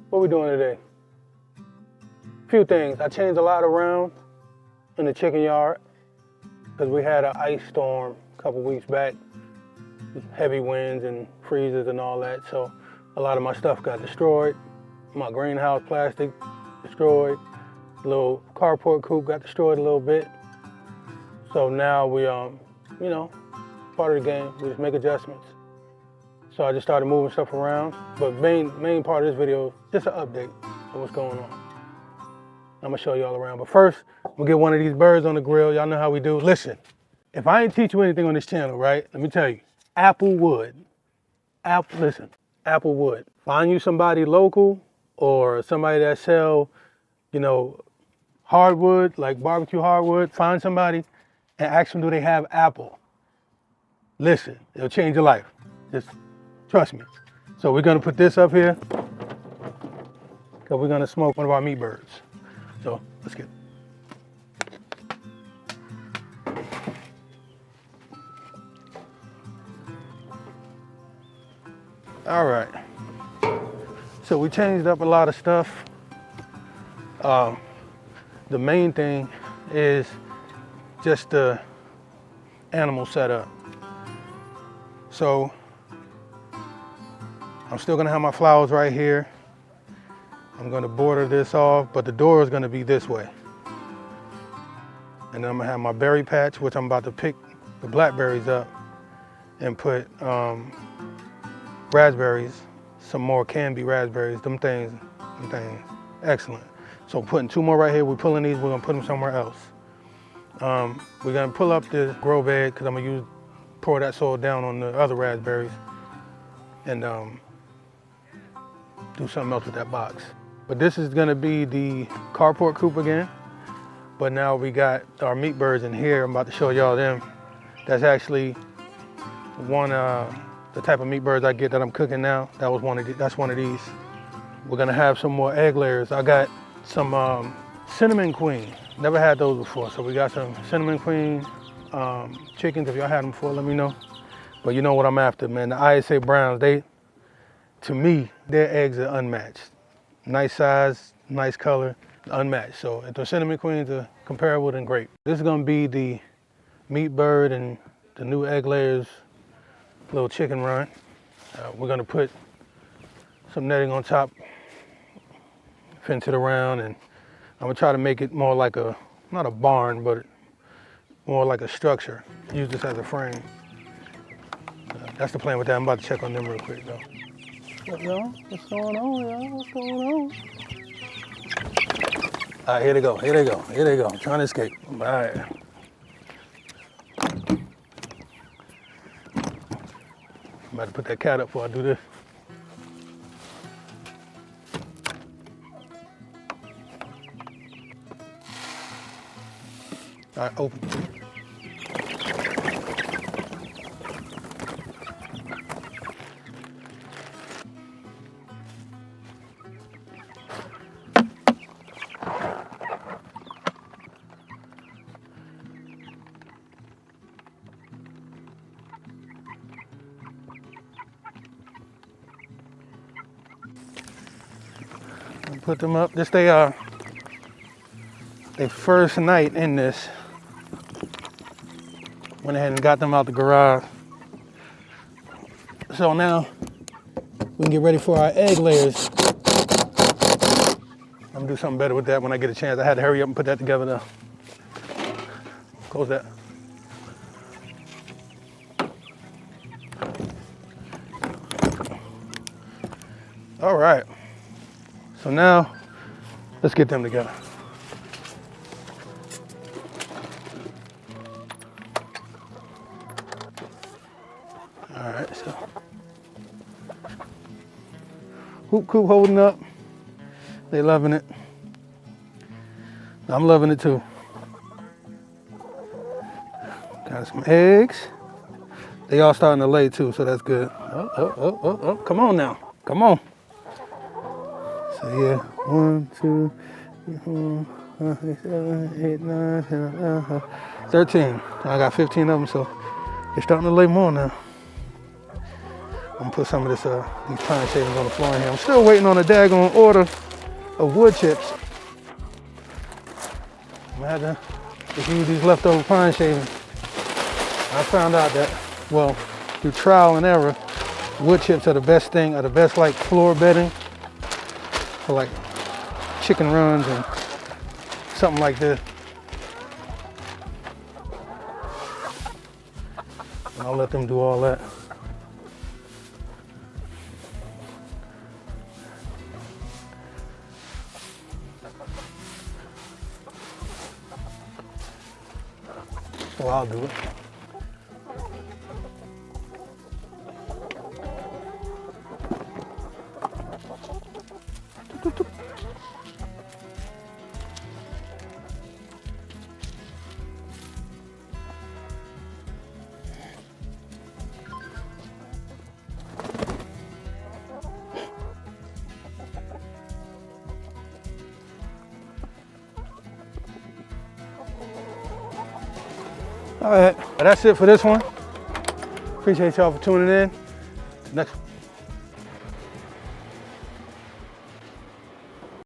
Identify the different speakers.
Speaker 1: What we doing today? A few things. I changed a lot around in the chicken yard because we had an ice storm a couple weeks back. Heavy winds and freezes and all that. So a lot of my stuff got destroyed. My greenhouse plastic destroyed. The little carport coop got destroyed a little bit. So now we, you know, part of the game, we just make adjustments. So I just started moving stuff around. But main part of this video, just an update of what's going on. I'm gonna show you all around. But first, we'll get one of these birds on the grill. Y'all know how we do. Listen, if I ain't teach you anything on this channel, right? Let me tell you, apple wood. Apple wood. Find you somebody local or somebody that sell, you know, hardwood, like barbecue hardwood. Find somebody and ask them, do they have apple? Listen, it'll change your life. Just trust me. So we're gonna put this up here because we're gonna smoke one of our meat birds. So let's get it. All right. So we changed up a lot of stuff. The main thing is just the animal setup. So I'm still gonna have my flowers right here. I'm gonna border this off, but the door is gonna be this way. And then I'm gonna have my berry patch, which I'm about to pick the blackberries up and put raspberries, some more candy raspberries, them things, excellent. So putting 2 more right here, we're pulling these, we're gonna put them somewhere else. We're gonna pull up the grow bed, cause I'm gonna pour that soil down on the other raspberries and do something else with that box. But this is gonna be the carport coop again. But now we got our meat birds in here. I'm about to show y'all them. That's actually the type of meat birds I get that I'm cooking now. That's one of these. We're gonna have some more egg layers. I got some cinnamon queen. Never had those before. So we got some cinnamon queen chickens. If y'all had them before, let me know. But you know what I'm after, man. The ISA Browns, to me, their eggs are unmatched. Nice size, nice color, unmatched. So if the cinnamon queens are comparable, then great. This is gonna be the meat bird and the new egg layers little chicken run. We're gonna put some netting on top, fence it around, and I'm gonna try to make it more like not a barn, but more like a structure. Use this as a frame. That's the plan with that. I'm about to check on them real quick though. What's y'all? What's going on, y'all? What's going on? All right, here they go. I'm trying to escape. All right. I'm about to put that cat up before I do this. All right, open. Put them up. This their first night in this. Went ahead and got them out the garage. So now we can get ready for our egg layers. I'm gonna do something better with that when I get a chance. I had to hurry up and put that together now. Close that. All right. So now, let's get them together. All right, so. Coop holding up. They loving it. I'm loving it too. Got some eggs. They all starting to lay too, so that's good. Oh, come on now, come on. So yeah, 1, 2, 3, 4, 5, 6, 7, 8, 9, 10, 13. I got 15 of them, so they're starting to lay more now. I'm put some of this these pine shavings on the floor in here. I'm still waiting on a daggone order of wood chips. I'm gonna have to use these leftover pine shavings. I found out that, well, through trial and error, wood chips are the best thing, are the best like floor bedding for like chicken runs and something like this. And I'll let them do all that. So I'll do it. All right, that's it for this one. Appreciate y'all for tuning in. Next one.